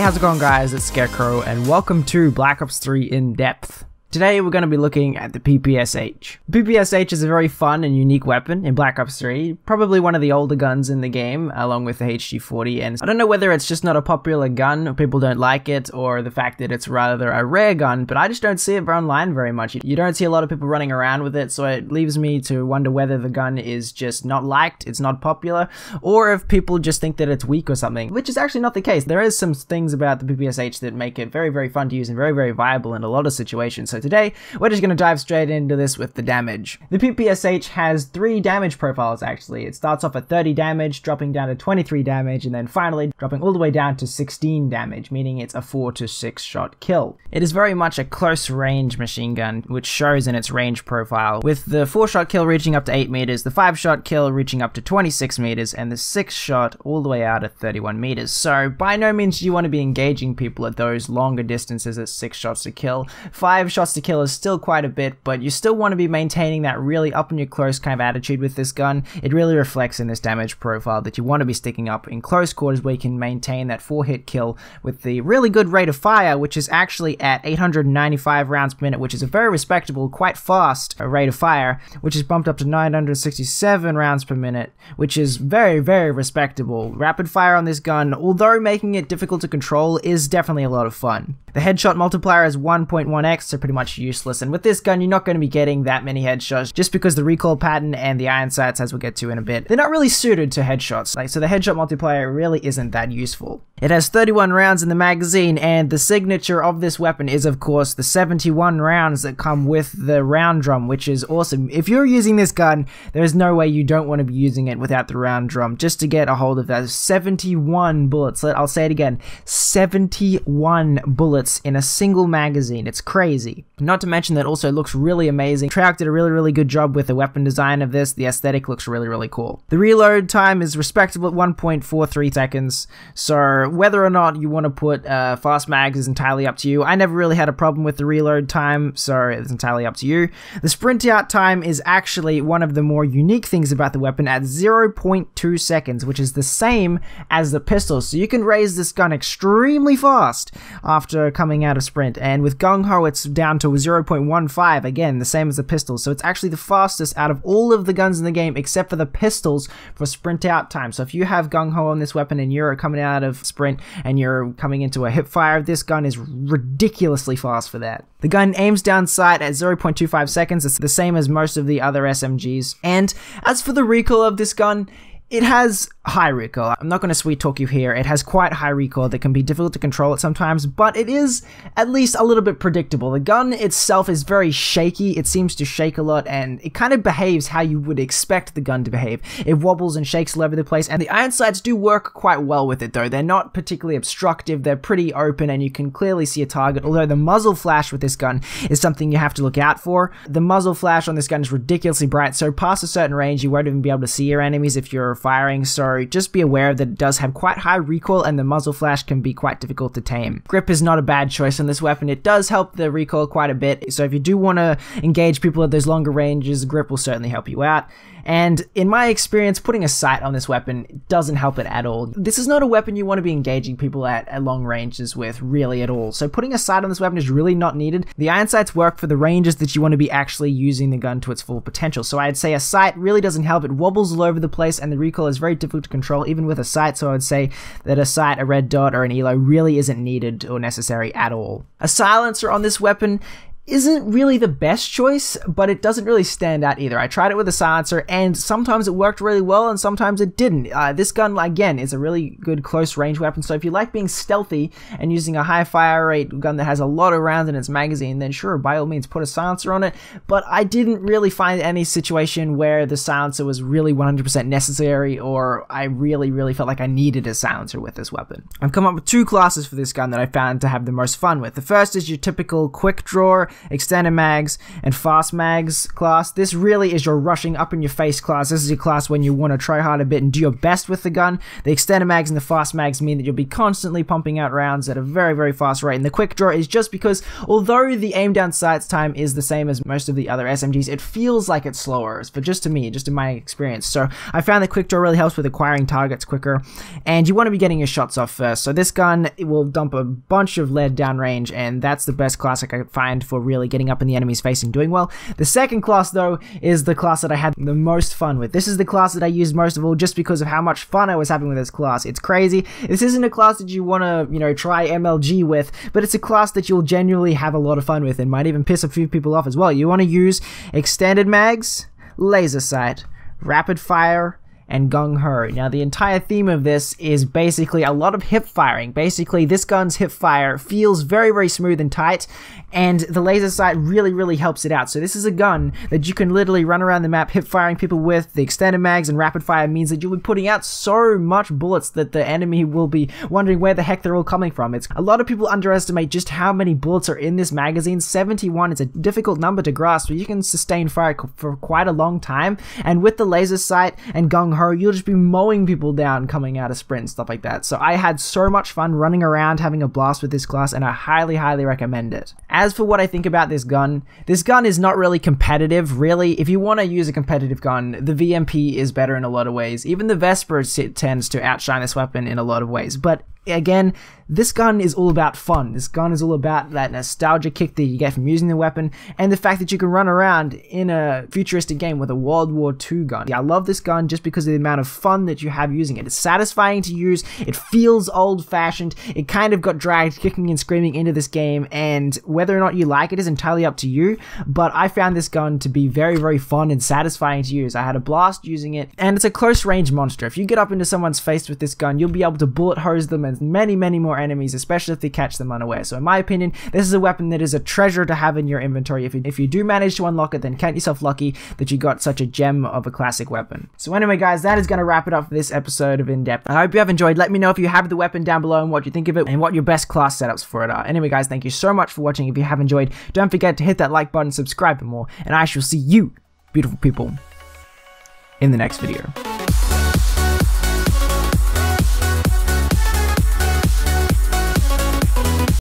how's it going guys? It's Scarecrow and welcome to Black Ops 3 In Depth. Today we're going to be looking at the PPSh. The PPSh is a very fun and unique weapon in Black Ops 3, probably one of the older guns in the game, along with the HG40, and I don't know whether it's just not a popular gun, or people don't like it, or the fact that it's rather a rare gun, but I just don't see it online very much. You don't see a lot of people running around with it, so it leaves me to wonder whether the gun is just not liked, it's not popular, or if people just think that it's weak or something, which is actually not the case. There is some things about the PPSh that make it very, very fun to use and very, very viable in a lot of situations. So today, we're just going to dive straight into this with the damage. The PPSh has 3 damage profiles actually. It starts off at 30 damage, dropping down to 23 damage, and then finally dropping all the way down to 16 damage, meaning it's a 4 to 6 shot kill. It is very much a close range machine gun, which shows in its range profile, with the 4 shot kill reaching up to 8 meters, the 5 shot kill reaching up to 26 meters, and the 6 shot all the way out at 31 meters. So by no means do you want to be engaging people at those longer distances at 6 shots to kill. 5 shots to kill is still quite a bit, but you still want to be maintaining that really up and your close kind of attitude with this gun. It really reflects in this damage profile that you want to be sticking up in close quarters where you can maintain that 4-hit kill with the really good rate of fire, which is actually at 895 rounds per minute, which is a very respectable, quite fast rate of fire, which is bumped up to 967 rounds per minute, which is very, very respectable. Rapid fire on this gun, although making it difficult to control, is definitely a lot of fun. The headshot multiplier is 1.1x, so pretty much useless, and with this gun you're not going to be getting that many headshots just because the recoil pattern and the iron sights, as we'll get to in a bit, they're not really suited to headshots, so the headshot multiplier really isn't that useful. It has 31 rounds in the magazine, and the signature of this weapon is of course the 71 rounds that come with the round drum, which is awesome. If you're using this gun, there's no way you don't want to be using it without the round drum, just to get a hold of those 71 bullets. I'll say it again, 71 bullets in a single magazine. It's crazy. Not to mention that also looks really amazing. Treyarch did a really good job with the weapon design of this. The aesthetic looks really cool. The reload time is respectable at 1.43 seconds, so whether or not you want to put fast mags is entirely up to you. I never really had a problem with the reload time, so it's entirely up to you. The sprint out time is actually one of the more unique things about the weapon at 0.2 seconds, which is the same as the pistol, so you can raise this gun extremely fast after coming out of sprint, and with Gung Ho it's down to 0.15, again the same as the pistol, so it's actually the fastest out of all of the guns in the game except for the pistols for sprint out time. So if you have Gung Ho on this weapon and you're coming out of sprint and you're coming into a hip fire, this gun is ridiculously fast for that. The gun aims down sight at 0.25 seconds, it's the same as most of the other SMGs, and as for the recoil of this gun, it has high recoil. I'm not going to sweet talk you here. It has quite high recoil that can be difficult to control at sometimes, but it is at least a little bit predictable. The gun itself is very shaky. It seems to shake a lot, and it kind of behaves how you would expect the gun to behave. It wobbles and shakes all over the place, and the iron sights do work quite well with it though. They're not particularly obstructive. They're pretty open, and you can clearly see a target, although the muzzle flash with this gun is something you have to look out for. The muzzle flash on this gun is ridiculously bright, so past a certain range you won't even be able to see your enemies if you're firing, so just be aware that it does have quite high recoil and the muzzle flash can be quite difficult to tame. Grip is not a bad choice on this weapon. It does help the recoil quite a bit, so if you do want to engage people at those longer ranges, grip will certainly help you out. And in my experience, putting a sight on this weapon doesn't help it at all. This is not a weapon you want to be engaging people at long ranges with, really at all. So putting a sight on this weapon is really not needed. The iron sights work for the ranges that you want to be actually using the gun to its full potential. So I'd say a sight really doesn't help. It wobbles all over the place and the recoil is very difficult to control even with a sight. So I would say that a sight, a red dot, or an elo really isn't needed or necessary at all. A silencer on this weapon isn't really the best choice, but it doesn't really stand out either. I tried it with a silencer, and sometimes it worked really well, and sometimes it didn't. This gun, again, is a really good close range weapon, so if you like being stealthy and using a high fire rate gun that has a lot of rounds in its magazine, then sure, by all means, put a silencer on it, but I didn't really find any situation where the silencer was really 100% necessary, or I really felt like I needed a silencer with this weapon. I've come up with 2 classes for this gun that I found to have the most fun with. The first is your typical quick draw extended mags, and fast mags class. This really is your rushing up in your face class. This is your class when you want to try hard a bit and do your best with the gun. The extended mags and the fast mags mean that you'll be constantly pumping out rounds at a very, very fast rate. And the quick draw is just because although the aim down sights time is the same as most of the other SMGs, it feels like it's slower, but just to me, just in my experience. So I found that quick draw really helps with acquiring targets quicker, and you want to be getting your shots off first. So this gun, it will dump a bunch of lead downrange, and that's the best class I could find for really getting up in the enemy's face and doing well. The second class though is the class that I had the most fun with. This is the class that I used most of all just because of how much fun I was having with this class. It's crazy. This isn't a class that you want to, you know, try MLG with, but it's a class that you'll genuinely have a lot of fun with and might even piss a few people off as well. You want to use extended mags, laser sight, rapid fire, and gung-ho. Now the entire theme of this is basically a lot of hip firing. Basically this gun's hip fire feels very, very smooth and tight, and the laser sight really helps it out. So this is a gun that you can literally run around the map hip firing people with. The extended mags and rapid fire means that you'll be putting out so much bullets that the enemy will be wondering where the heck they're all coming from. It's a lot of people underestimate just how many bullets are in this magazine. 71 is a difficult number to grasp, but you can sustain fire for quite a long time, and with the laser sight and gung-ho, you'll just be mowing people down coming out of sprint and stuff like that. So I had so much fun running around having a blast with this class, and I highly recommend it. As for what I think about this gun is not really competitive, really. If you want to use a competitive gun, the VMP is better in a lot of ways. Even the Vesper tends to outshine this weapon in a lot of ways, but again, this gun is all about fun. This gun is all about that nostalgia kick that you get from using the weapon, and the fact that you can run around in a futuristic game with a World War II gun. Yeah, I love this gun just because of the amount of fun that you have using it. It's satisfying to use, it feels old-fashioned, it kind of got dragged kicking and screaming into this game, and whether or not you like it is entirely up to you, but I found this gun to be very fun and satisfying to use. I had a blast using it, and it's a close-range monster. If you get up into someone's face with this gun, you'll be able to bullet hose them and many more enemies, especially if they catch them unaware. So in my opinion, this is a weapon that is a treasure to have in your inventory. If you do manage to unlock it, then count yourself lucky that you got such a gem of a classic weapon. So anyway guys, that is going to wrap it up for this episode of In Depth. I hope you have enjoyed. Let me know if you have the weapon down below and what you think of it and what your best class setups for it are. Anyway guys, thank you so much for watching. If you have enjoyed, don't forget to hit that like button, subscribe for more, and I shall see you, beautiful people, in the next video.